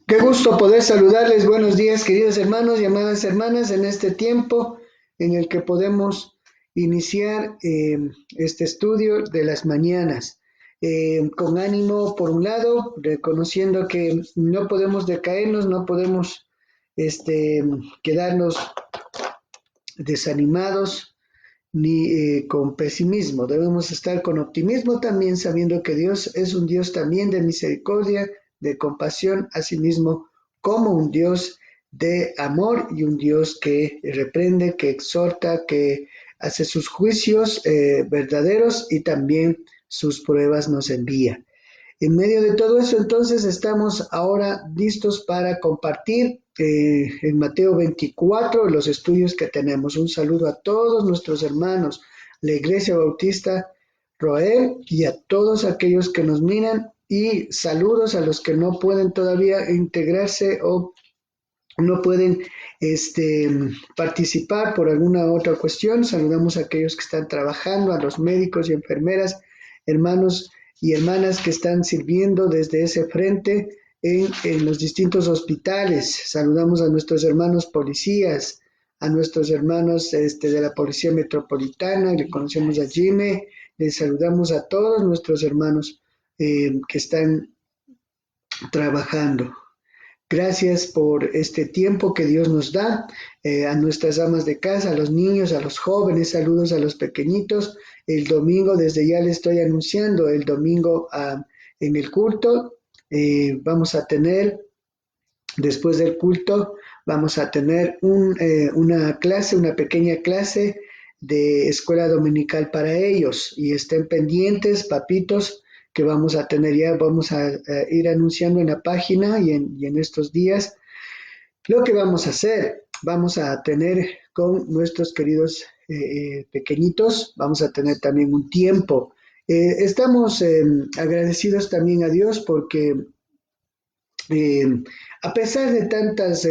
Qué gusto poder saludarles. Buenos días, queridos hermanos y amadas hermanas, en este tiempo en el que podemos iniciar este estudio de las mañanas. Con ánimo, por un lado, reconociendo que no podemos decaernos, no podemos este, quedarnos desanimados ni con pesimismo. Debemos estar con optimismo también, sabiendo que Dios es un Dios también de misericordia, de compasión, asimismo como un Dios de amor y un Dios que reprende, que exhorta, que hace sus juicios verdaderos y también sus pruebas nos envía. En medio de todo eso, entonces, estamos ahora listos para compartir en Mateo 24 los estudios que tenemos. Un saludo a todos nuestros hermanos, la Iglesia Bautista Roel y a todos aquellos que nos miran y saludos a los que no pueden todavía integrarse o no pueden participar por alguna otra cuestión. Saludamos a aquellos que están trabajando, a los médicos y enfermeras, hermanos y hermanas que están sirviendo desde ese frente en los distintos hospitales. Saludamos a nuestros hermanos policías, a nuestros hermanos de la Policía Metropolitana, le conocemos a Jimmy, les saludamos a todos nuestros hermanos que están trabajando. Gracias por este tiempo que Dios nos da, a nuestras amas de casa, a los niños, a los jóvenes, saludos a los pequeñitos. El domingo, desde ya le estoy anunciando, el domingo en el culto vamos a tener, después del culto, vamos a tener una clase, una pequeña clase de escuela dominical para ellos. Y estén pendientes, papitos, que vamos a tener ya, vamos a ir anunciando en la página y en estos días lo que vamos a hacer. Vamos a tener con nuestros queridos pequeñitos, vamos a tener también un tiempo. Estamos agradecidos también a Dios porque eh, a pesar de tantas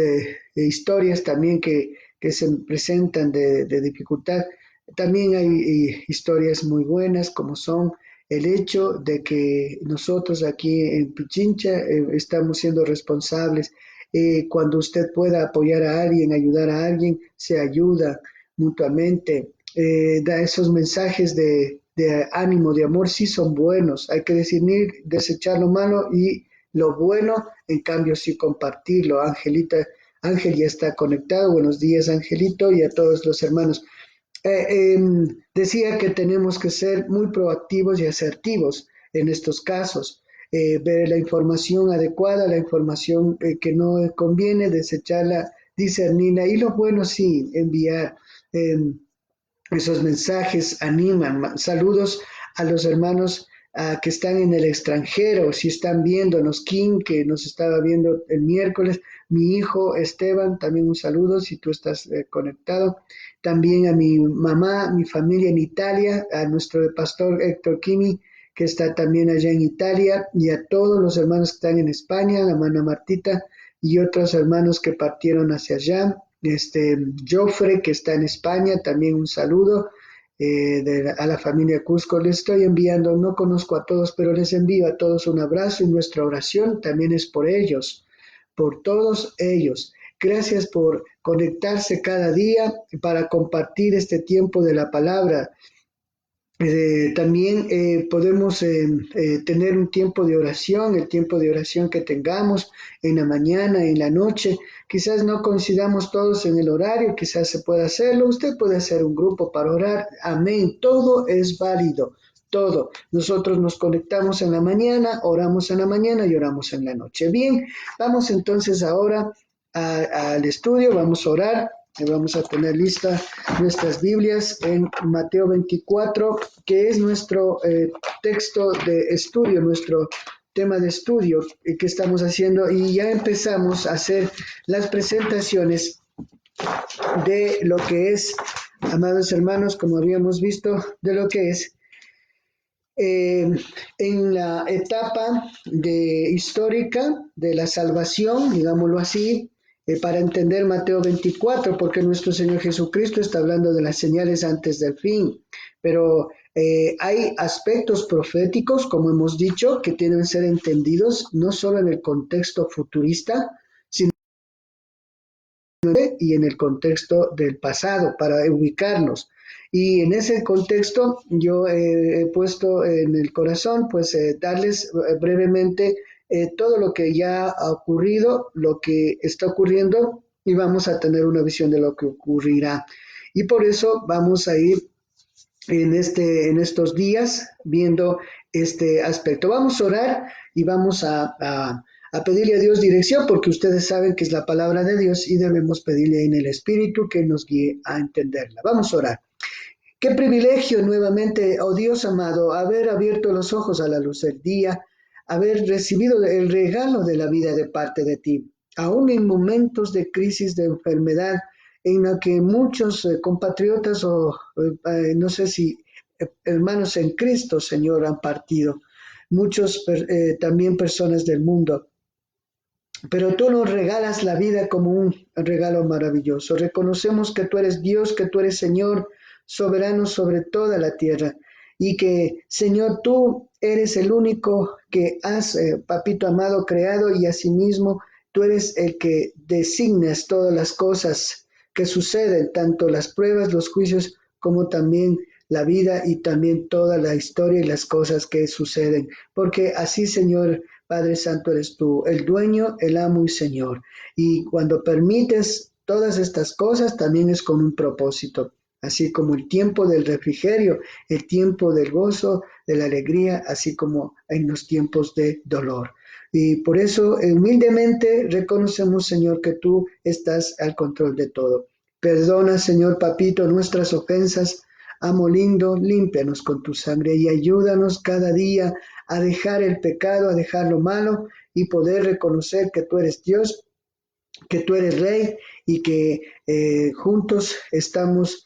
historias también que se presentan de dificultad, también hay historias muy buenas como son el hecho de que nosotros aquí en Pichincha estamos siendo responsables. Cuando usted pueda apoyar a alguien, ayudar a alguien, se ayuda mutuamente. Da esos mensajes de ánimo, de amor, sí son buenos. Hay que decidir desechar lo malo y lo bueno, en cambio, sí compartirlo. Angelita, Ángel ya está conectado. Buenos días, Angelito, y a todos los hermanos. Decía que tenemos que ser muy proactivos y asertivos en estos casos, ver la información adecuada, la información que no conviene, desecharla, discernirla, y lo bueno sí, enviar. Eh, Esos mensajes animan. Saludos a los hermanos que están en el extranjero, si están viéndonos, Kim, que nos estaba viendo el miércoles, mi hijo Esteban, también un saludo si tú estás conectado. También a mi mamá, mi familia en Italia, a nuestro pastor Héctor Kimi, que está también allá en Italia, y a todos los hermanos que están en España, la hermana Martita y otros hermanos que partieron hacia allá. Joffre, que está en España, también un saludo a la familia Cusco. Les estoy enviando, no conozco a todos, pero les envío a todos un abrazo y nuestra oración también es por ellos, por todos ellos. Gracias por conectarse cada día para compartir este tiempo de la palabra. También podemos tener un tiempo de oración, el tiempo de oración que tengamos en la mañana, en la noche. Quizás no coincidamos todos en el horario, quizás se pueda hacerlo. Usted puede hacer un grupo para orar. Amén. Todo es válido. Todo. Nosotros nos conectamos en la mañana, oramos en la mañana y oramos en la noche. Bien, vamos entonces ahora al estudio, vamos a orar. Vamos a tener lista nuestras Biblias en Mateo 24, que es nuestro texto de estudio, nuestro tema de estudio que estamos haciendo, y ya empezamos a hacer las presentaciones de lo que es, amados hermanos, como habíamos visto, de lo que es eh, en la etapa histórica de la salvación, digámoslo así, para entender Mateo 24, porque nuestro Señor Jesucristo está hablando de las señales antes del fin, pero Hay aspectos proféticos, como hemos dicho, que tienen que ser entendidos no solo en el contexto futurista, sino y en el contexto del pasado para ubicarnos. Y en ese contexto yo he puesto en el corazón, pues darles brevemente todo lo que ya ha ocurrido, lo que está ocurriendo y vamos a tener una visión de lo que ocurrirá. Y por eso vamos a ir en estos días viendo este aspecto. Vamos a orar y vamos a pedirle a Dios dirección porque ustedes saben que es la palabra de Dios y debemos pedirle en el Espíritu que nos guíe a entenderla. Vamos a orar. Qué privilegio nuevamente, oh Dios amado, haber abierto los ojos a la luz del día, haber recibido el regalo de la vida de parte de ti, aún en momentos de crisis, de enfermedad, en la que muchos compatriotas o no sé si hermanos en Cristo, Señor, han partido, muchos también personas del mundo. Pero tú nos regalas la vida como un regalo maravilloso. Reconocemos que tú eres Dios, que tú eres Señor, soberano sobre toda la tierra. Y que, Señor, tú eres el único que has, papito amado, creado y asimismo tú eres el que designas todas las cosas que suceden, tanto las pruebas, los juicios, como también la vida y también toda la historia y las cosas que suceden. Porque así, Señor, Padre Santo, eres tú, el dueño, el amo y Señor. Y cuando permites todas estas cosas, también es con un propósito, así como el tiempo del refrigerio, el tiempo del gozo, de la alegría, así como en los tiempos de dolor. Y por eso humildemente reconocemos, Señor, que tú estás al control de todo. Perdona, Señor Papito, nuestras ofensas. Amo lindo, límpianos con tu sangre y ayúdanos cada día a dejar el pecado, a dejar lo malo y poder reconocer que tú eres Dios, que tú eres Rey y que juntos estamos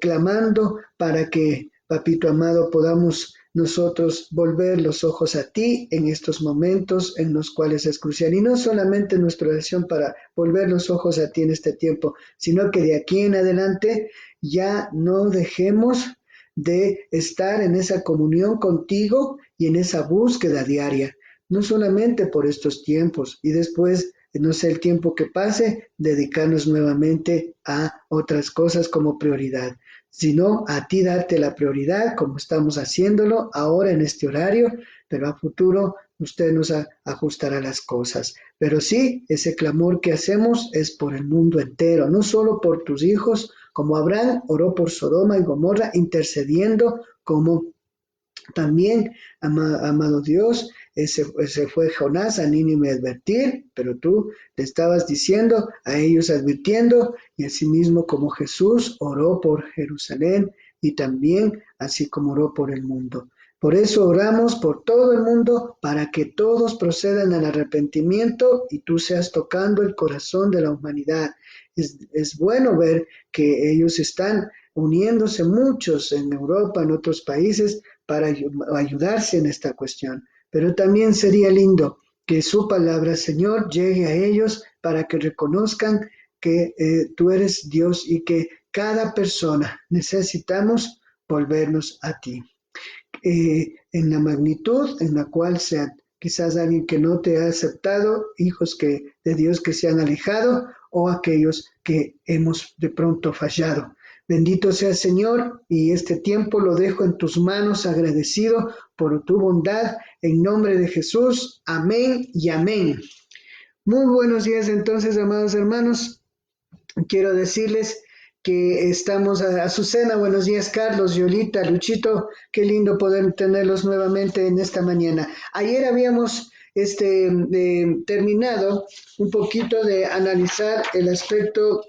clamando para que, Papito amado, podamos nosotros volver los ojos a ti en estos momentos en los cuales es crucial. Y no solamente nuestra oración para volver los ojos a ti en este tiempo, sino que de aquí en adelante ya no dejemos de estar en esa comunión contigo y en esa búsqueda diaria, no solamente por estos tiempos y después, no sé el tiempo que pase, dedicarnos nuevamente a otras cosas como prioridad, sino a ti darte la prioridad como estamos haciéndolo ahora en este horario, pero a futuro usted nos ajustará las cosas. Pero sí, ese clamor que hacemos es por el mundo entero, no solo por tus hijos, como Abraham oró por Sodoma y Gomorra, intercediendo como también, amado Dios, ese fue Jonás a Nínive a advertir, pero tú le estabas diciendo a ellos advirtiendo, y asimismo como Jesús oró por Jerusalén y también así como oró por el mundo. Por eso oramos por todo el mundo para que todos procedan al arrepentimiento y tú seas tocando el corazón de la humanidad. Es bueno ver que ellos están uniéndose muchos en Europa, en otros países, para ayudarse en esta cuestión. Pero también sería lindo que su palabra, Señor, llegue a ellos para que reconozcan que tú eres Dios y que cada persona necesitamos volvernos a ti. En la magnitud en la cual sea quizás alguien que no te ha aceptado, hijos que, de Dios que se han alejado o aquellos que hemos de pronto fallado. Bendito sea Señor, y este tiempo lo dejo en tus manos, agradecido por tu bondad, en nombre de Jesús. Amén y amén. Muy buenos días entonces, amados hermanos. Quiero decirles que estamos a Azucena, buenos días Carlos, Yolita, Luchito, qué lindo poder tenerlos nuevamente en esta mañana. Ayer habíamos terminado un poquito de analizar el aspecto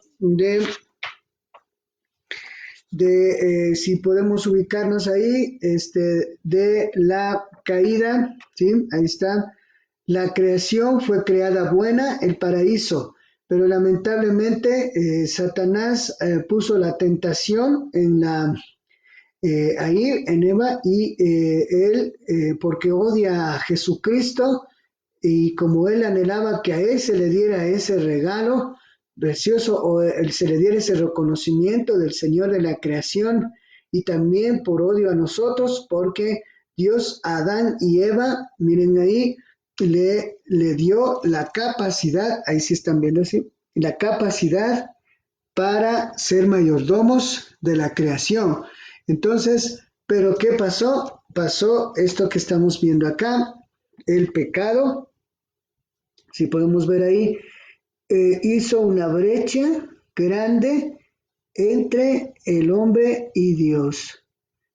si podemos ubicarnos ahí, de la caída, ¿sí? Ahí está. La creación fue creada buena, el paraíso, pero lamentablemente Satanás puso la tentación ahí en Eva y él, porque odia a Jesucristo y como él anhelaba que a él se le diera ese regalo precioso o se le diera ese reconocimiento del Señor de la creación, y también por odio a nosotros, porque Dios a Adán y Eva, miren ahí, le dio la capacidad, ahí sí están viendo así, la capacidad para ser mayordomos de la creación. Entonces, ¿pero qué pasó? Pasó esto que estamos viendo acá, el pecado, si podemos ver ahí, hizo una brecha grande entre el hombre y Dios,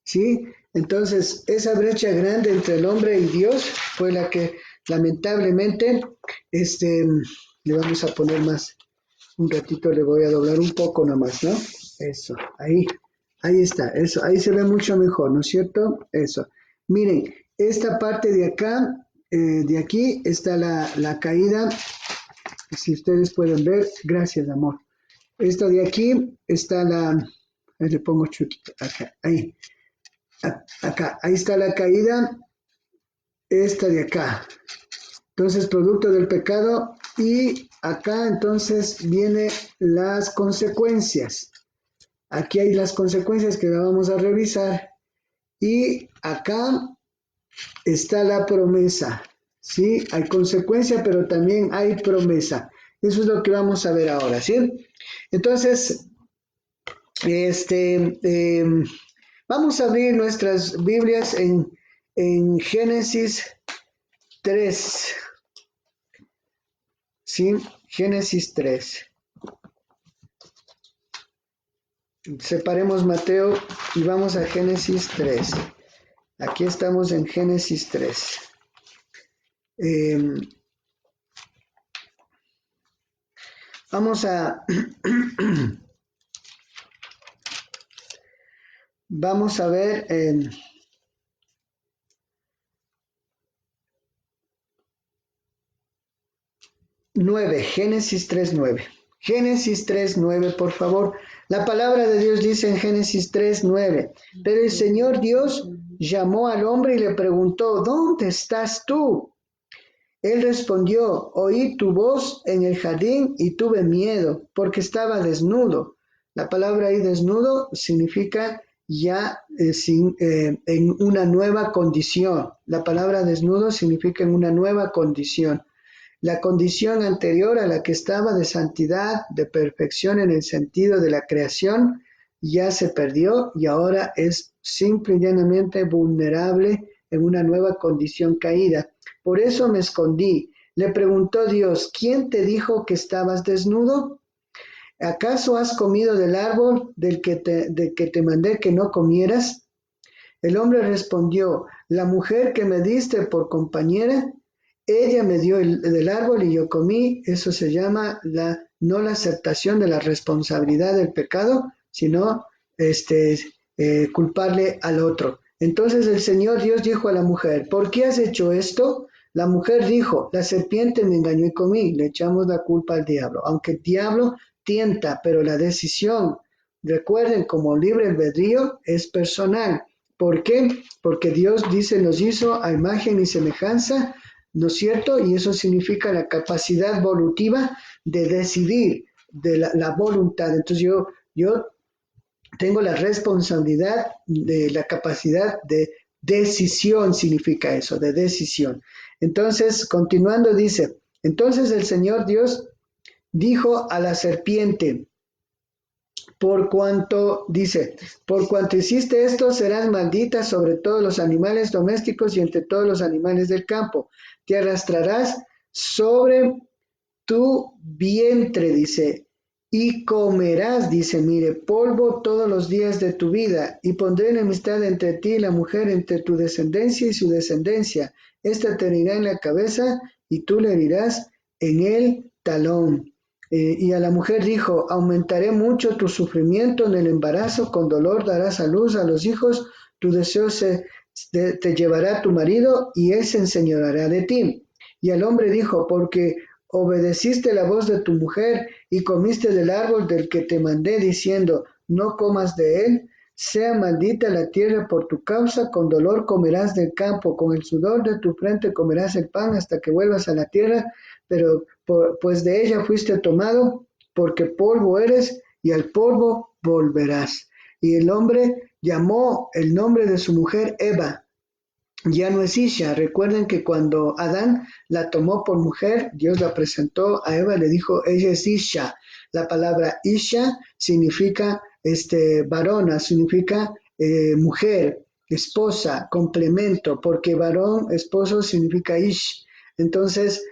¿sí? Entonces, esa brecha grande entre el hombre y Dios fue la que lamentablemente, le vamos a poner más, un ratito le voy a doblar un poco nomás, ¿no? Eso, ahí está, eso, ahí se ve mucho mejor, ¿no es cierto? Eso. Miren, esta parte de acá, de aquí, está la caída, si ustedes pueden ver, gracias, amor. Esto de aquí está ahí le pongo chiquito, acá, acá, ahí está la caída, esta de acá. Entonces, producto del pecado, y acá entonces vienen las consecuencias. Aquí hay las consecuencias que vamos a revisar, y acá está la promesa, ¿sí? Hay consecuencia, pero también hay promesa. Eso es lo que vamos a ver ahora, ¿sí? Entonces, vamos a abrir nuestras Biblias en Génesis 3, ¿sí? Génesis 3. Separemos Mateo y vamos a Génesis 3. Aquí estamos en Génesis 3. Vamos a vamos a ver 9, Génesis 3:9. Génesis 3:9, por favor. La palabra de Dios dice en Génesis 3:9, pero el Señor Dios llamó al hombre y le preguntó, ¿dónde estás tú? Él respondió, oí tu voz en el jardín y tuve miedo porque estaba desnudo. La palabra ahí desnudo significa ya en una nueva condición. La palabra desnudo significa en una nueva condición. La condición anterior a la que estaba de santidad, de perfección en el sentido de la creación, ya se perdió y ahora es simple y llanamente vulnerable en una nueva condición caída. Por eso me escondí. Le preguntó Dios, ¿quién te dijo que estabas desnudo? ¿Acaso has comido del árbol del que te mandé que no comieras? El hombre respondió, la mujer que me diste por compañera, ella me dio del árbol y yo comí. Eso se llama no la aceptación de la responsabilidad del pecado, sino culparle al otro. Entonces el Señor Dios dijo a la mujer, ¿por qué has hecho esto? La mujer dijo, la serpiente me engañó y comí. Le echamos la culpa al diablo. Aunque el diablo tienta, pero la decisión, recuerden, como libre albedrío, es personal. ¿Por qué? Porque Dios dice, nos hizo a imagen y semejanza, ¿no es cierto? Y eso significa la capacidad volutiva de decidir, de la voluntad. Entonces yo tengo la responsabilidad de la capacidad de decisión, significa eso, de decisión. Entonces, continuando dice, entonces el Señor Dios dijo a la serpiente, por cuanto hiciste esto, serás maldita sobre todos los animales domésticos y entre todos los animales del campo. Te arrastrarás sobre tu vientre, dice, y comerás, dice, mire, polvo todos los días de tu vida, y pondré enemistad entre ti y la mujer, entre tu descendencia y su descendencia. Esta te herirá en la cabeza, y tú le herirás en el talón. Y a la mujer dijo, aumentaré mucho tu sufrimiento en el embarazo, con dolor darás a luz a los hijos, tu deseo te llevará a tu marido, y él se enseñoreará de ti. Y al hombre dijo, porque obedeciste la voz de tu mujer y comiste del árbol del que te mandé diciendo, no comas de él, sea maldita la tierra por tu causa, con dolor comerás del campo, con el sudor de tu frente comerás el pan hasta que vuelvas a la tierra, pero pues de ella fuiste tomado, porque polvo eres y al polvo volverás. Y el hombre llamó el nombre de su mujer Eva. Ya no es Isha. Recuerden que cuando Adán la tomó por mujer, Dios la presentó a Eva, le dijo, ella es Isha. La palabra Isha significa varona, significa mujer, esposa, complemento, porque varón, esposo significa Ish. Entonces,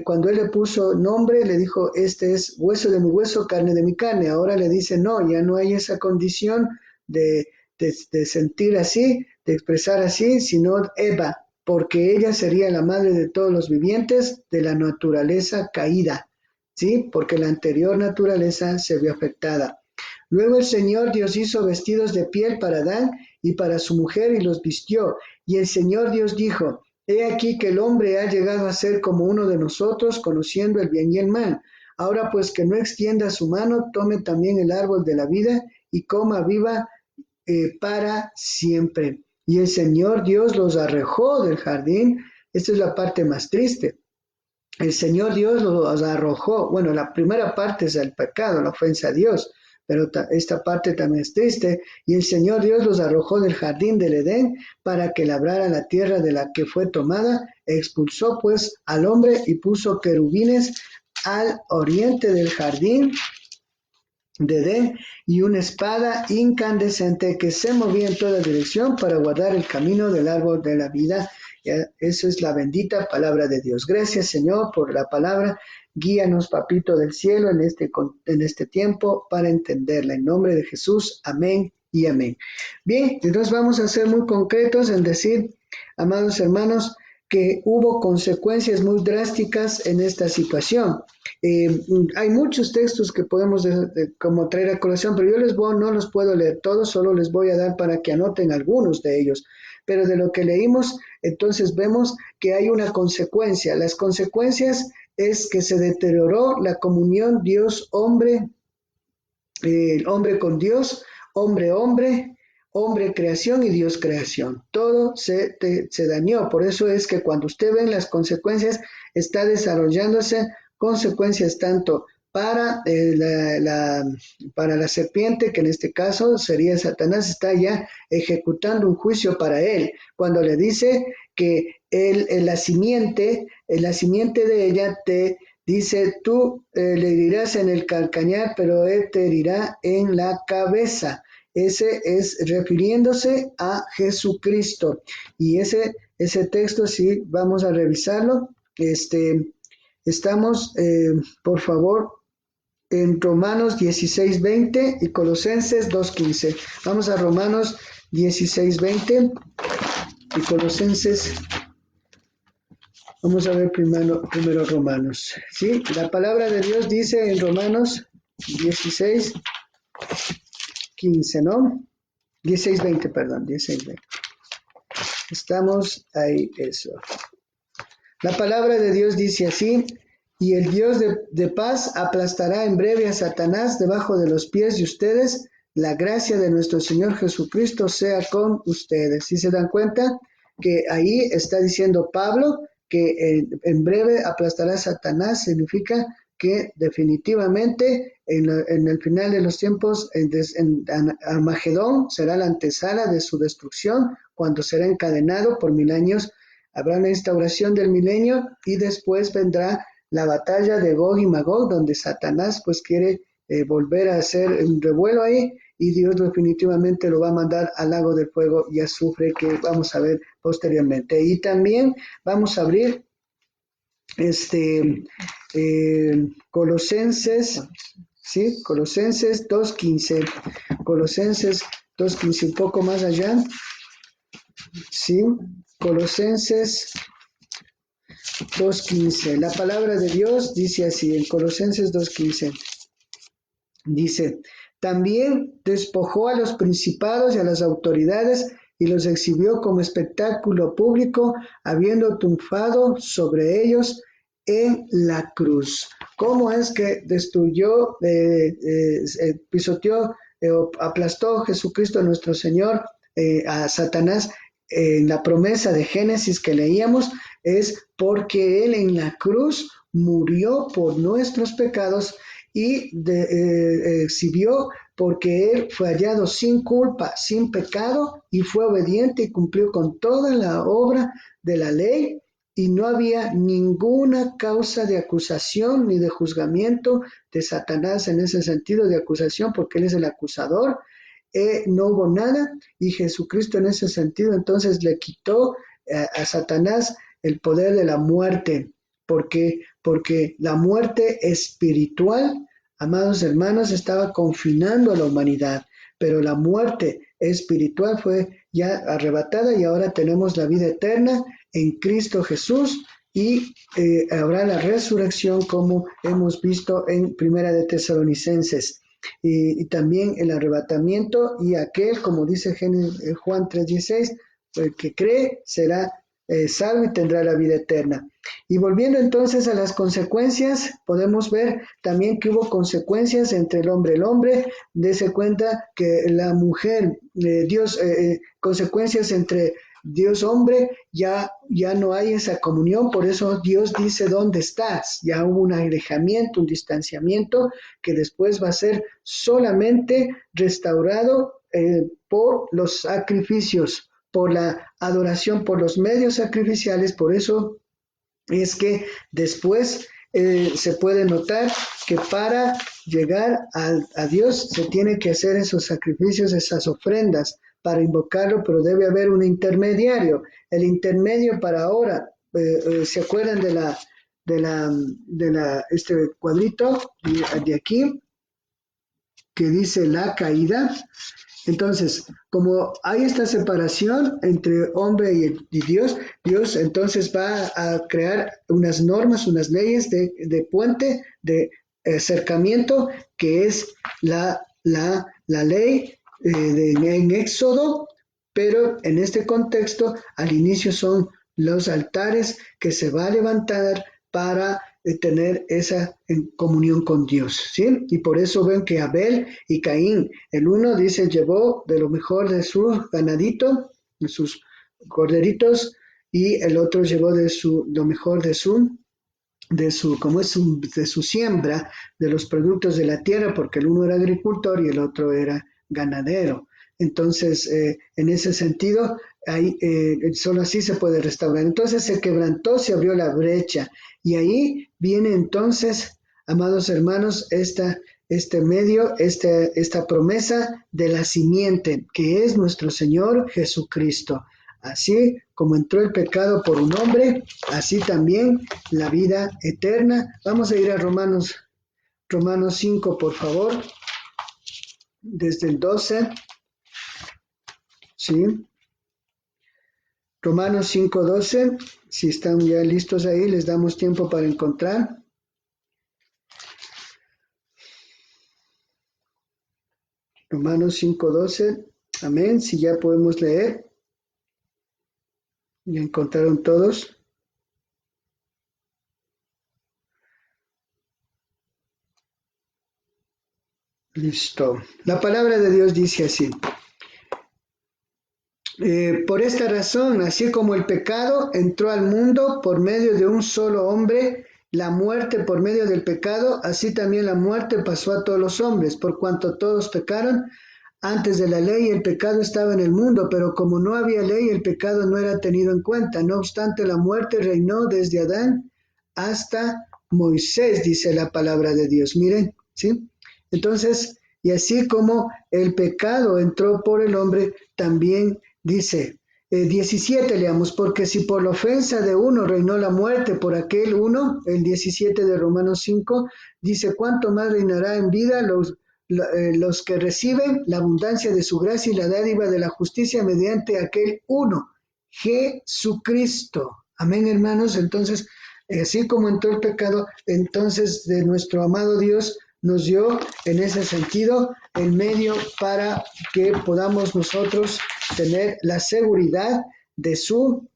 cuando él le puso nombre, le dijo, este es hueso de mi hueso, carne de mi carne. Ahora le dice, no, ya no hay esa condición de, de sentir así, de expresar así, sino Eva, porque ella sería la madre de todos los vivientes de la naturaleza caída, ¿sí? Porque la anterior naturaleza se vio afectada. Luego el Señor Dios hizo vestidos de piel para Adán y para su mujer y los vistió. Y el Señor Dios dijo, he aquí que el hombre ha llegado a ser como uno de nosotros, conociendo el bien y el mal. Ahora pues que no extienda su mano, tome también el árbol de la vida y coma viva para siempre. Y el Señor Dios los arrojó del jardín. Esta es la parte más triste. El Señor Dios los arrojó. Bueno, la primera parte es el pecado, la ofensa a Dios, pero esta parte también es triste. Y el Señor Dios los arrojó del jardín del Edén para que labrara la tierra de la que fue tomada. Expulsó pues al hombre y puso querubines al oriente del jardín de Edén y una espada incandescente que se movía en toda dirección para guardar el camino del árbol de la vida. Eso es la bendita palabra de Dios. Gracias, Señor, por la palabra. Guíanos, Papito del cielo, en este tiempo para entenderla. En nombre de Jesús, amén y amén. Bien, entonces vamos a ser muy concretos en decir, amados hermanos, que hubo consecuencias muy drásticas en esta situación. Hay muchos textos que podemos como traer a colación, pero yo no los puedo leer todos, solo les voy a dar para que anoten algunos de ellos. Pero de lo que leímos, entonces vemos que hay una consecuencia. Las consecuencias es que se deterioró la comunión Dios-hombre, hombre con Dios, hombre-hombre, hombre creación y Dios creación. Todo se dañó. Por eso es que cuando usted ve las consecuencias, está desarrollándose consecuencias tanto para para la serpiente, que en este caso sería Satanás, está ya ejecutando un juicio para él, cuando le dice que la simiente de ella te dice, tú le herirás en el calcañar, pero él te herirá en la cabeza. Ese es refiriéndose a Jesucristo. Y ese texto, sí, vamos a revisarlo. Estamos, por favor, en Romanos 16:20 y Colosenses 2:15. Vamos a Romanos 16:20 y Colosenses. Vamos a ver primero Romanos. ¿Sí? La palabra de Dios dice en Romanos 16:15, ¿no? 16:20, perdón, 16:20. Estamos ahí, eso. La palabra de Dios dice así, y el Dios de paz aplastará en breve a Satanás debajo de los pies de ustedes. La gracia de nuestro Señor Jesucristo sea con ustedes. ¿Sí se dan cuenta? Que ahí está diciendo Pablo que en breve aplastará a Satanás, significa que definitivamente en el final de los tiempos, en Armagedón será la antesala de su destrucción, cuando será encadenado por 1000 años. Habrá una instauración del milenio y después vendrá la batalla de Gog y Magog, donde Satanás pues quiere volver a hacer un revuelo ahí, y Dios definitivamente lo va a mandar al lago de fuego y azufre, que vamos a ver posteriormente. Y también vamos a abrir Colosenses, ¿sí? Colosenses 2:15, Colosenses 2:15, un poco más allá, ¿sí? Colosenses 2:15. La palabra de Dios dice así, en Colosenses 2:15. Dice, también despojó a los principados y a las autoridades y los exhibió como espectáculo público, habiendo triunfado sobre ellos en la cruz. ¿Cómo es que destruyó, pisoteó, aplastó Jesucristo nuestro Señor a Satanás? En la promesa de Génesis que leíamos, es porque Él en la cruz murió por nuestros pecados y exhibió porque él fue hallado sin culpa, sin pecado, y fue obediente y cumplió con toda la obra de la ley, y no había ninguna causa de acusación ni de juzgamiento de Satanás en ese sentido de acusación, porque él es el acusador. No hubo nada, y Jesucristo en ese sentido entonces le quitó a Satanás el poder de la muerte, porque la muerte espiritual, amados hermanos, estaba confinando a la humanidad, pero la muerte espiritual fue ya arrebatada y ahora tenemos la vida eterna en Cristo Jesús, y habrá la resurrección como hemos visto en Primera de Tesalonicenses, y también el arrebatamiento, y aquel, como dice Juan 3:16, el que cree será salvo y tendrá la vida eterna. Y volviendo entonces a las consecuencias, podemos ver también que hubo consecuencias entre el hombre. El hombre, dése cuenta que la mujer, consecuencias entre Dios hombre, ya no hay esa comunión, por eso Dios dice, ¿dónde estás? Ya hubo un alejamiento, un distanciamiento, que después va a ser solamente restaurado por los sacrificios, por la adoración, por los medios sacrificiales. Por eso es que después se puede notar que para llegar a Dios se tiene que hacer esos sacrificios, esas ofrendas para invocarlo, pero debe haber un intermediario. El intermedio para ahora, ¿se acuerdan este cuadrito de aquí que dice la caída? Entonces, como hay esta separación entre hombre y Dios, Dios entonces va a crear unas normas, unas leyes de puente, de acercamiento, que es la ley en Éxodo, pero en este contexto, al inicio son los altares que se va a levantar para tener esa comunión con Dios, ¿sí? Y por eso ven que Abel y Caín, el uno dice llevó de lo mejor de su ganadito, de sus corderitos, y el otro llevó lo mejor de su siembra, de los productos de la tierra, porque el uno era agricultor y el otro era ganadero. Entonces, en ese sentido, solo así se puede restaurar. Entonces se quebrantó, se abrió la brecha, y ahí viene entonces, amados hermanos, esta promesa de la simiente, que es nuestro Señor Jesucristo. Así como entró el pecado por un hombre, así también la vida eterna. Vamos a ir a Romanos 5, por favor, desde el 12. ¿Sí? Romanos 5:12, si están ya listos ahí, les damos tiempo para encontrar. Romanos 5:12, amén, si ya podemos leer. ¿Ya encontraron todos? Listo. La palabra de Dios dice así. Por esta razón, así como el pecado entró al mundo por medio de un solo hombre, la muerte por medio del pecado, así también la muerte pasó a todos los hombres, por cuanto todos pecaron. Antes de la ley el pecado estaba en el mundo, pero como no había ley, el pecado no era tenido en cuenta. No obstante, la muerte reinó desde Adán hasta Moisés, dice la palabra de Dios. Miren, ¿sí? Entonces, y así como el pecado entró por el hombre, también dice, 17 leamos, porque si por la ofensa de uno reinó la muerte por aquel uno, el 17 de Romanos 5, dice, ¿cuánto más reinará en vida los que reciben la abundancia de su gracia y la dádiva de la justicia mediante aquel uno, Jesucristo? Amén, hermanos. Entonces, así como entró el pecado, entonces de nuestro amado Dios nos dio en ese sentido el medio para que podamos nosotros tener la seguridad de su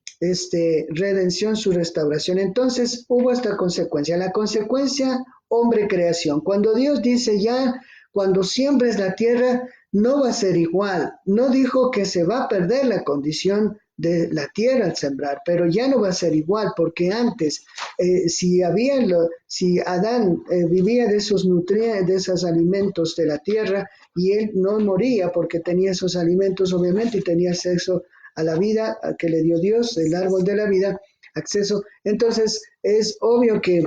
redención, su restauración. Entonces hubo esta consecuencia. La consecuencia, hombre creación. Cuando Dios dice ya, cuando siembres la tierra, no va a ser igual. No dijo que se va a perder la condición de la tierra al sembrar, pero ya no va a ser igual, porque antes, si Adán vivía de esos nutrientes, de esos alimentos de la tierra, y él no moría porque tenía esos alimentos, obviamente, y tenía acceso a la vida que le dio Dios, el árbol de la vida, acceso. Entonces, es obvio que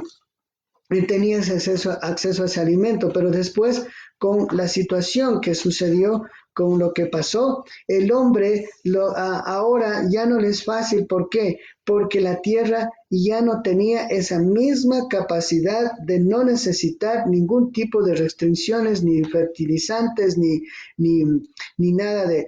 él tenía ese acceso a ese alimento, pero después, con la situación que sucedió, con lo que pasó, el hombre ahora ya no le es fácil. ¿Por qué? Porque la tierra ya no tenía esa misma capacidad de no necesitar ningún tipo de restricciones, ni fertilizantes, ni, ni nada de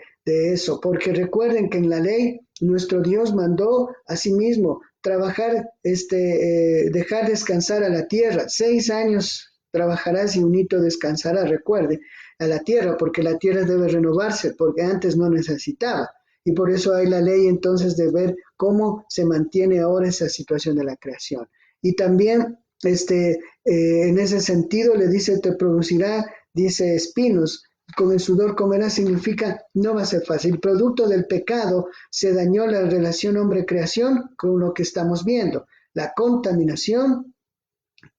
eso. Porque recuerden que en la ley nuestro Dios mandó a sí mismo trabajar, dejar descansar a la tierra. 6 años trabajarás y un hito descansará, recuerde, a la tierra, porque la tierra debe renovarse, porque antes no necesitaba. Y por eso hay la ley entonces de ver cómo se mantiene ahora esa situación de la creación. Y también en ese sentido le dice, te producirá, dice, espinos, con el sudor comerás, significa no va a ser fácil. Producto del pecado se dañó la relación hombre-creación con lo que estamos viendo. La contaminación,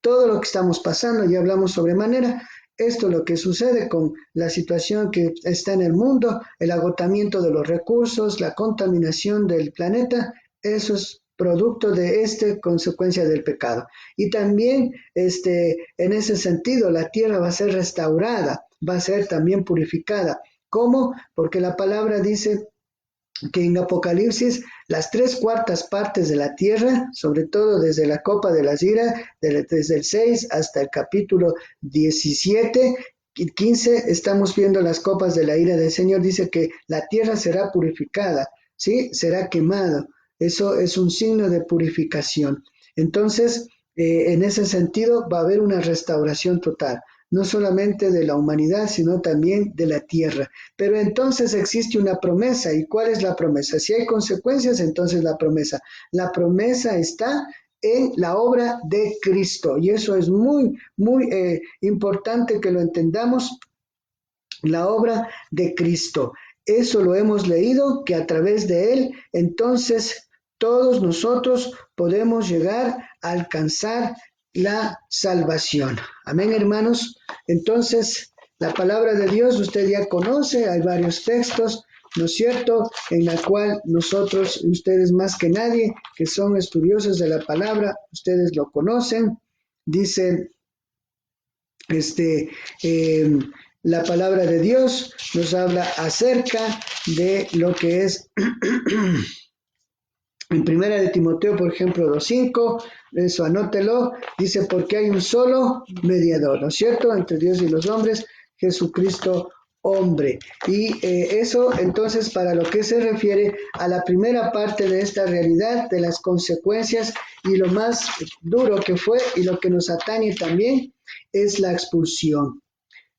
todo lo que estamos pasando, ya hablamos sobremanera, esto es lo que sucede con la situación que está en el mundo, el agotamiento de los recursos, la contaminación del planeta, eso es producto de consecuencia del pecado. Y también en ese sentido la tierra va a ser restaurada, va a ser también purificada. ¿Cómo? Porque la palabra dice que en Apocalipsis las 3/4 partes de la tierra, sobre todo desde la copa de las iras, desde el 6 hasta el capítulo 17 y 15, estamos viendo las copas de la ira del Señor, dice que la tierra será purificada, ¿sí? Será quemada. Eso es un signo de purificación. Entonces, en ese sentido, va a haber una restauración total, no solamente de la humanidad, sino también de la tierra. Pero entonces existe una promesa. ¿Y cuál es la promesa? Si hay consecuencias, entonces la promesa. La promesa está en la obra de Cristo. Y eso es muy, muy importante que lo entendamos, la obra de Cristo. Eso lo hemos leído, que a través de él, entonces, todos nosotros podemos llegar a alcanzar la salvación. Amén, hermanos. Entonces, la palabra de Dios usted ya conoce, hay varios textos, ¿no es cierto?, en la cual nosotros, ustedes más que nadie, que son estudiosos de la palabra, ustedes lo conocen. Dice, la palabra de Dios nos habla acerca de lo que es en primera de Timoteo, por ejemplo, 2:5, eso anótelo, dice, porque hay un solo mediador, ¿no es cierto?, entre Dios y los hombres, Jesucristo hombre. Y eso entonces para lo que se refiere a la primera parte de esta realidad, de las consecuencias, y lo más duro que fue y lo que nos atañe también es la expulsión.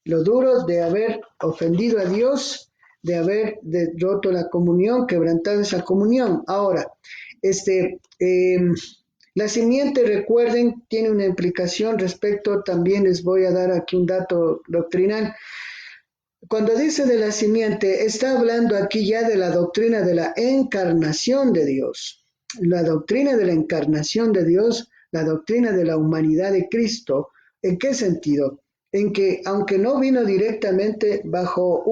Lo duro de haber ofendido a Dios, de haber roto la comunión, quebrantado esa comunión. Ahora, la simiente, recuerden, tiene una implicación respecto, también les voy a dar aquí un dato doctrinal. Cuando dice de la simiente, está hablando aquí ya de la doctrina de la encarnación de Dios. La doctrina de la encarnación de Dios, la doctrina de la humanidad de Cristo. ¿En qué sentido? En que aunque no vino directamente bajo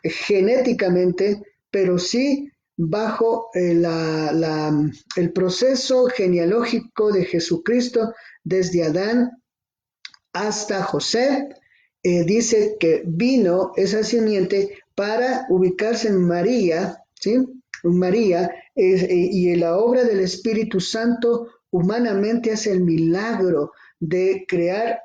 genéticamente, pero sí bajo el proceso genealógico de Jesucristo desde Adán hasta José, dice que vino esa simiente para ubicarse en María, ¿sí? María, y en la obra del Espíritu Santo humanamente hace el milagro de crear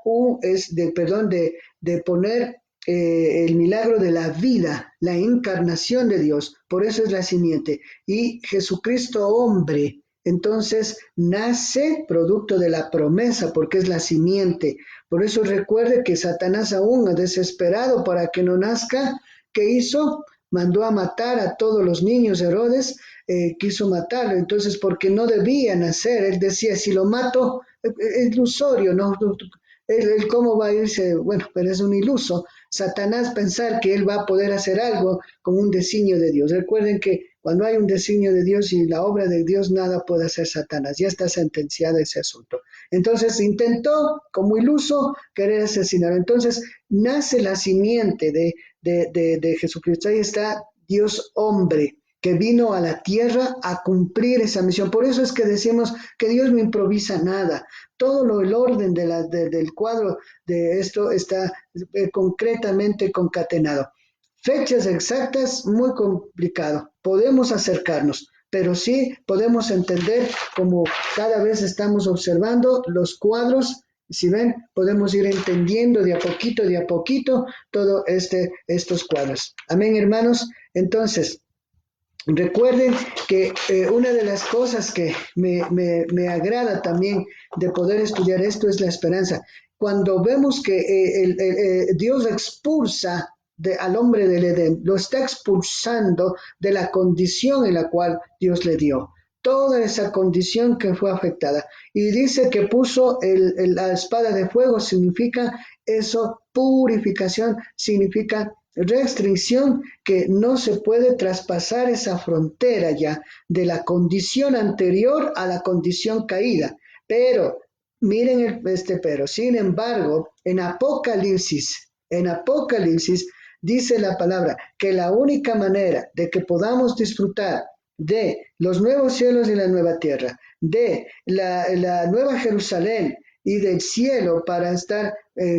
de poner el milagro de la vida, la encarnación de Dios. Por eso es la simiente. Y Jesucristo hombre, entonces nace producto de la promesa, porque es la simiente. Por eso recuerde que Satanás aún desesperado para que no nazca, ¿qué hizo? Mandó a matar a todos los niños. Herodes quiso matarlo, entonces porque no debía nacer. Él decía, si lo mato, es ilusorio, ¿no? Él cómo va a irse, bueno, pero es un iluso. Satanás pensar que él va a poder hacer algo con un designio de Dios. Recuerden que Cuando hay un designio de Dios y la obra de Dios, nada puede hacer Satanás. Ya está sentenciada ese asunto. Entonces intentó, como iluso, querer asesinar. Entonces nace la simiente de Jesucristo. Ahí está Dios hombre que vino a la tierra a cumplir esa misión. Por eso es que decimos que Dios no improvisa nada. Todo el orden del cuadro de esto está concretamente concatenado. Fechas exactas, muy complicado. Podemos acercarnos, pero sí podemos entender como cada vez estamos observando los cuadros. Si ven, podemos ir entendiendo de a poquito, todo estos cuadros. Amén, hermanos. Entonces, recuerden que una de las cosas que me agrada también de poder estudiar esto es la esperanza. Cuando vemos que Dios expulsa al hombre del Edén, lo está expulsando de la condición en la cual Dios le dio. Toda esa condición que fue afectada. Y dice que puso la espada de fuego, significa eso, purificación, significa restricción, que no se puede traspasar esa frontera ya de la condición anterior a la condición caída. Pero, miren pero, sin embargo, en Apocalipsis dice la palabra que la única manera de que podamos disfrutar de los nuevos cielos y la nueva tierra, de la nueva Jerusalén y del cielo para estar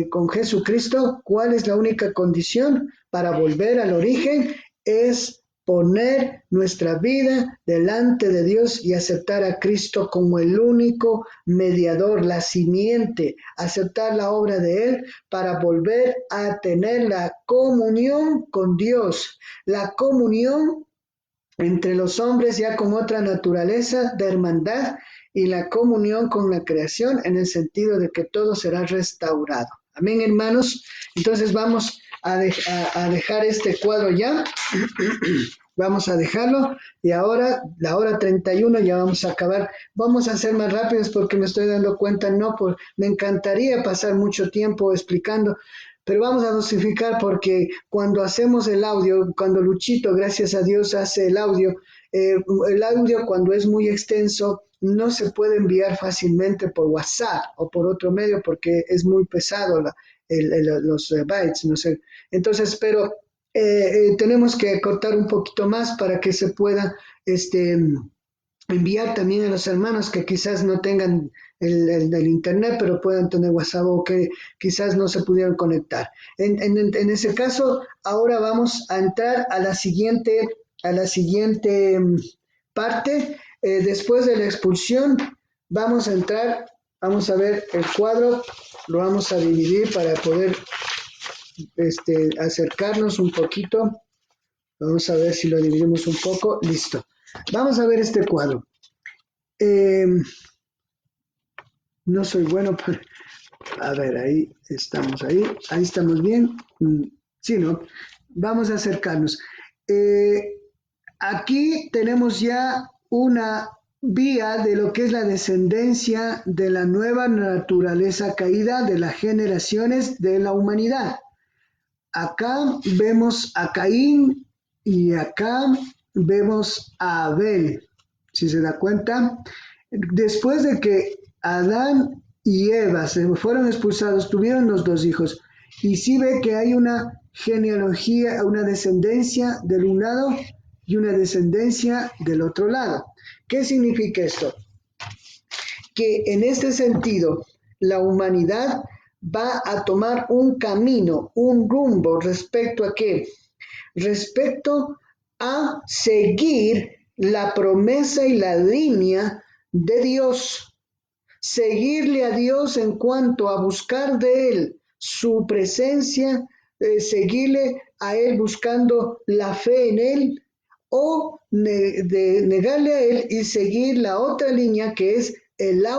con Jesucristo, ¿cuál es la única condición para volver al origen? Es poner nuestra vida delante de Dios y aceptar a Cristo como el único mediador, la simiente, aceptar la obra de Él para volver a tener la comunión con Dios, la comunión entre los hombres ya con otra naturaleza de hermandad y la comunión con la creación en el sentido de que todo será restaurado. Amén, hermanos. Entonces vamos a dejar este cuadro ya. Vamos a dejarlo y ahora, la hora 31 ya vamos a acabar. Vamos a ser más rápidos porque me estoy dando cuenta, me encantaría pasar mucho tiempo explicando, pero vamos a dosificar porque cuando hacemos el audio, cuando Luchito, gracias a Dios, hace el audio cuando es muy extenso, no se puede enviar fácilmente por WhatsApp o por otro medio porque es muy pesado los bytes, no sé. Entonces, pero tenemos que cortar un poquito más para que se pueda enviar también a los hermanos que quizás no tengan el internet, pero puedan tener WhatsApp o que quizás no se pudieran conectar. En ese caso, ahora vamos a entrar a la siguiente parte. Después de la expulsión, vamos a entrar, vamos a ver el cuadro, lo vamos a dividir para poder acercarnos un poquito. Vamos a ver si lo dividimos un poco. Listo. Vamos a ver este cuadro. No soy bueno para... A ver, ahí estamos, ahí estamos bien. Sí, ¿no? Vamos a acercarnos. Aquí tenemos ya una vía de lo que es la descendencia de la nueva naturaleza caída de las generaciones de la humanidad. Acá vemos a Caín y acá vemos a Abel. Si se da cuenta, después de que Adán y Eva se fueron expulsados, tuvieron los dos hijos. Y sí ve que hay una genealogía, una descendencia del un lado y una descendencia del otro lado. ¿Qué significa esto? Que en este sentido, la humanidad va a tomar un camino, un rumbo respecto a qué? Respecto a seguir la promesa y la línea de Dios, seguirle a Dios en cuanto a buscar de Él su presencia, seguirle a Él buscando la fe en Él, o negarle a Él y seguir la otra línea que es la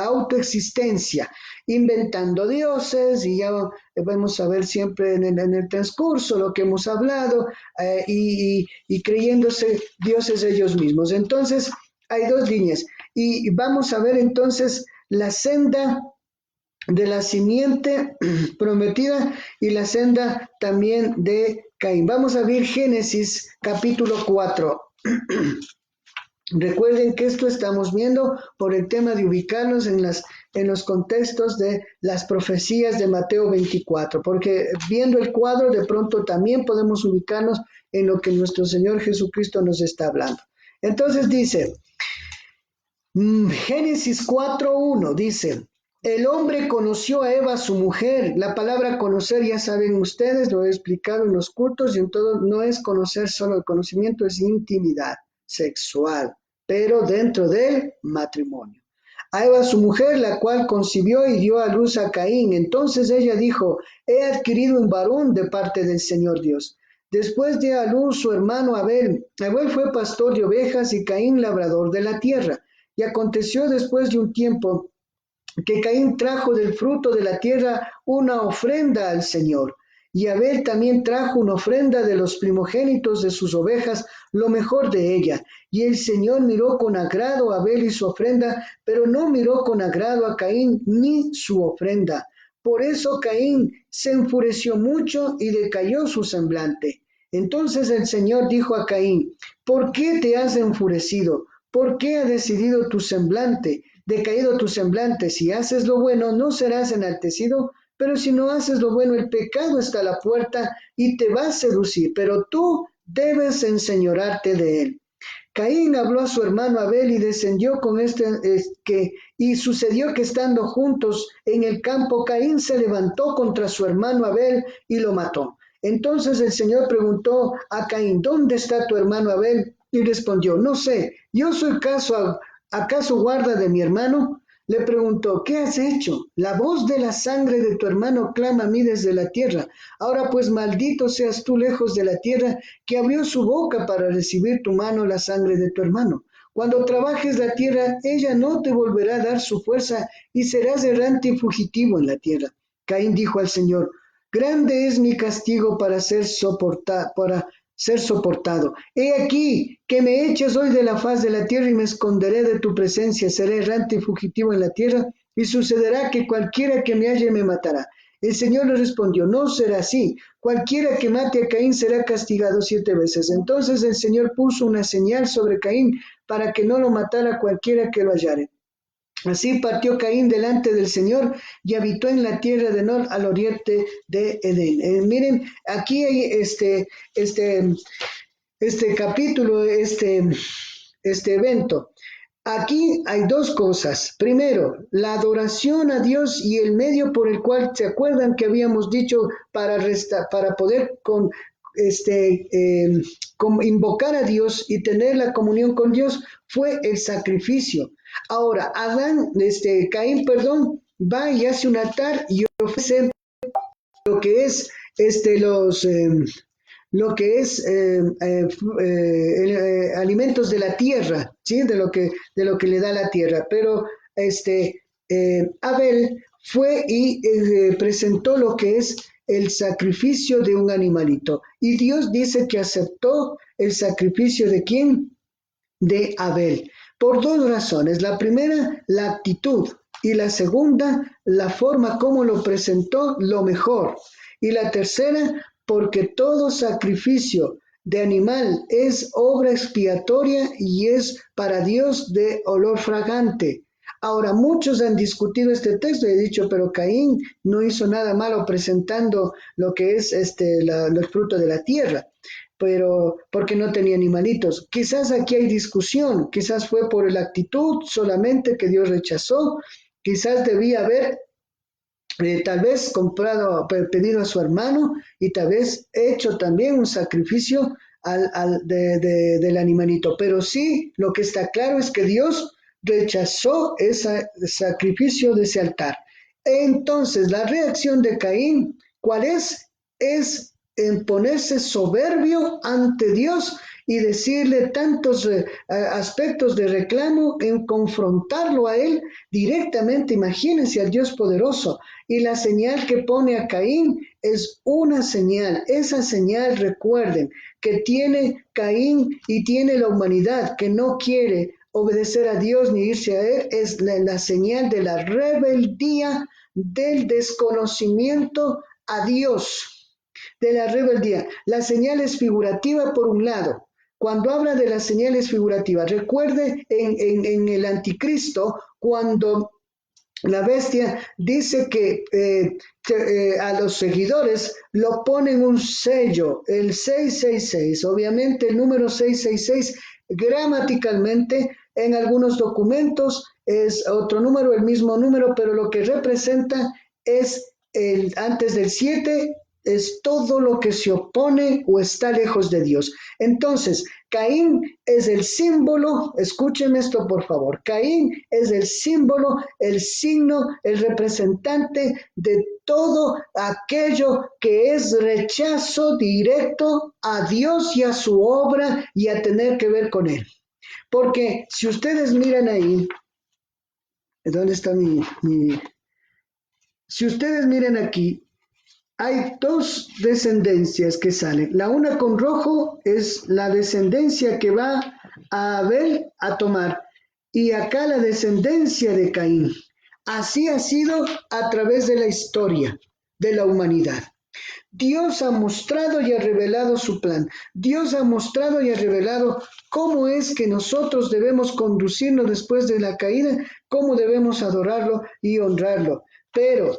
autoexistencia, inventando dioses, y ya vamos a ver siempre en el transcurso lo que hemos hablado, y creyéndose dioses ellos mismos. Entonces, hay dos líneas, y vamos a ver entonces la senda de la simiente prometida y la senda también de Caín. Vamos a ver Génesis capítulo 4. Recuerden que esto estamos viendo por el tema de ubicarnos en los contextos de las profecías de Mateo 24, porque viendo el cuadro de pronto también podemos ubicarnos en lo que nuestro Señor Jesucristo nos está hablando. Entonces dice, Génesis 4:1 dice, el hombre conoció a Eva, su mujer. La palabra conocer, ya saben ustedes, lo he explicado en los cultos y en todo, no es conocer solo el conocimiento, es intimidad sexual, pero dentro del matrimonio. A Eva, su mujer, la cual concibió y dio a luz a Caín. Entonces ella dijo, he adquirido un varón de parte del Señor Dios. Después dio a luz su hermano Abel. Abel fue pastor de ovejas y Caín labrador de la tierra. Y aconteció después de un tiempo que Caín trajo del fruto de la tierra una ofrenda al Señor. Y Abel también trajo una ofrenda de los primogénitos de sus ovejas, lo mejor de ella. Y el Señor miró con agrado a Abel y su ofrenda, pero no miró con agrado a Caín ni su ofrenda. Por eso Caín se enfureció mucho y decayó su semblante. Entonces el Señor dijo a Caín, ¿por qué te has enfurecido? ¿Por qué ha decidido tu semblante? Decaído tu semblante, si haces lo bueno, no serás enaltecido, pero si no haces lo bueno, el pecado está a la puerta y te va a seducir, pero tú debes enseñorarte de él. Caín habló a su hermano Abel y descendió con y sucedió que estando juntos en el campo, Caín se levantó contra su hermano Abel y lo mató. Entonces el Señor preguntó a Caín, ¿dónde está tu hermano Abel? Y respondió, no sé, ¿yo soy acaso guarda de mi hermano? Le preguntó, ¿qué has hecho? La voz de la sangre de tu hermano clama a mí desde la tierra. Ahora pues maldito seas tú lejos de la tierra, que abrió su boca para recibir tu mano la sangre de tu hermano. Cuando trabajes la tierra, ella no te volverá a dar su fuerza y serás errante y fugitivo en la tierra. Caín dijo al Señor, grande es mi castigo para ser soportado. He aquí que me eches hoy de la faz de la tierra y me esconderé de tu presencia, seré errante y fugitivo en la tierra, y sucederá que cualquiera que me halle me matará. El Señor le respondió, no será así, cualquiera que mate a Caín será castigado 7 veces. Entonces el Señor puso una señal sobre Caín para que no lo matara cualquiera que lo hallare. Así partió Caín delante del Señor y habitó en la tierra de Nod al oriente de Edén. Miren, aquí hay este capítulo, este evento. Aquí hay dos cosas. Primero, la adoración a Dios y el medio por el cual, ¿se acuerdan que habíamos dicho para poder invocar a Dios y tener la comunión con Dios? Fue el sacrificio. Ahora, Caín, va y hace un altar y ofrece lo que es los alimentos de la tierra, ¿sí? De lo que le da la tierra. Pero Abel fue y presentó lo que es el sacrificio de un animalito. Y Dios dice que aceptó el sacrificio de ¿quién? De Abel. Por dos razones. La primera, la actitud. Y la segunda, la forma como lo presentó, lo mejor. Y la tercera, porque todo sacrificio de animal es obra expiatoria y es para Dios de olor fragante. Ahora, muchos han discutido este texto y he dicho, pero Caín no hizo nada malo presentando lo que es los frutos de la tierra, pero porque no tenía animalitos. Quizás aquí hay discusión, quizás fue por la actitud solamente que Dios rechazó, quizás debía haber tal vez pedido a su hermano y tal vez hecho también un sacrificio del animalito. Pero sí, lo que está claro es que Dios rechazó ese sacrificio de ese altar. Entonces, la reacción de Caín, ¿cuál es? Es en ponerse soberbio ante Dios y decirle tantos aspectos de reclamo, en confrontarlo a él directamente. Imagínense al Dios poderoso. Y la señal que pone a Caín es una señal. Esa señal, recuerden, que tiene Caín y tiene la humanidad que no quiere obedecer a Dios ni irse a él, es la señal de la rebeldía, del desconocimiento a Dios. de la rebeldía. La señal es figurativa por un lado. Cuando habla de las señales figurativas, recuerde en el anticristo, cuando la bestia dice que a los seguidores lo ponen un sello, el 666. Obviamente el número 666 gramaticalmente en algunos documentos es otro número, el mismo número, pero lo que representa es antes del 7 es todo lo que se opone o está lejos de Dios. Entonces, Caín es el símbolo, escuchen esto por favor, Caín es el símbolo, el signo, el representante de todo aquello que es rechazo directo a Dios y a su obra y a tener que ver con Él. Porque si ustedes miran ahí, ¿dónde está si ustedes miran aquí, hay dos descendencias que salen. La una con rojo es la descendencia que va a Abel a tomar. Y acá la descendencia de Caín. Así ha sido a través de la historia de la humanidad. Dios ha mostrado y ha revelado su plan. Dios ha mostrado y ha revelado cómo es que nosotros debemos conducirnos después de la caída, cómo debemos adorarlo y honrarlo. Pero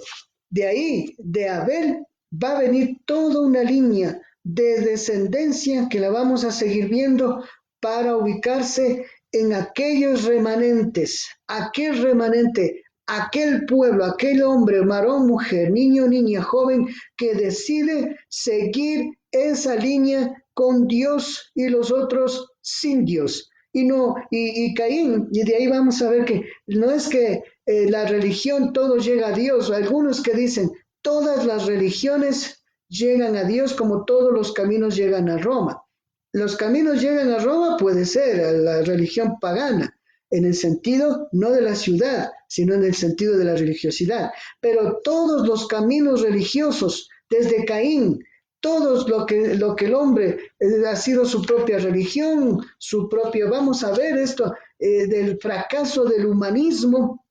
de ahí, de Abel, va a venir toda una línea de descendencia que la vamos a seguir viendo para ubicarse en aquellos remanentes, aquel remanente, aquel pueblo, aquel hombre, varón, mujer, niño, niña, joven, que decide seguir esa línea con Dios y los otros sin Dios. Y Caín, y de ahí vamos a ver que no es que la religión todo llega a Dios, algunos que dicen todas las religiones llegan a Dios como todos los caminos llegan a Roma. Los caminos llegan a Roma, puede ser, a la religión pagana, en el sentido no de la ciudad, sino en el sentido de la religiosidad. Pero todos los caminos religiosos, desde Caín, todos lo que el hombre ha sido su propia religión, su propio, vamos a ver esto, del fracaso del humanismo,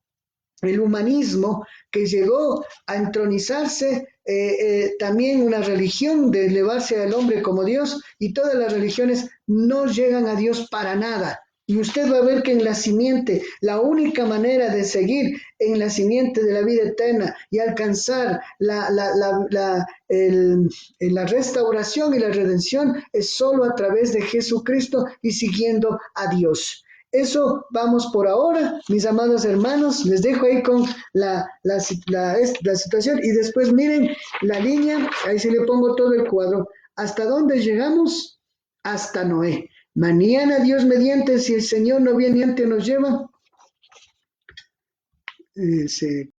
el humanismo que llegó a entronizarse también una religión de elevarse al hombre como Dios, y todas las religiones no llegan a Dios para nada. Y usted va a ver que en la simiente, la única manera de seguir en la simiente de la vida eterna y alcanzar la restauración y la redención es solo a través de Jesucristo y siguiendo a Dios. Eso vamos por ahora, mis amados hermanos, les dejo ahí con la situación y después miren la línea, ahí sí le pongo todo el cuadro. ¿Hasta dónde llegamos? Hasta Noé. Mañana, Dios mediante, si el Señor no viene antes nos lleva, se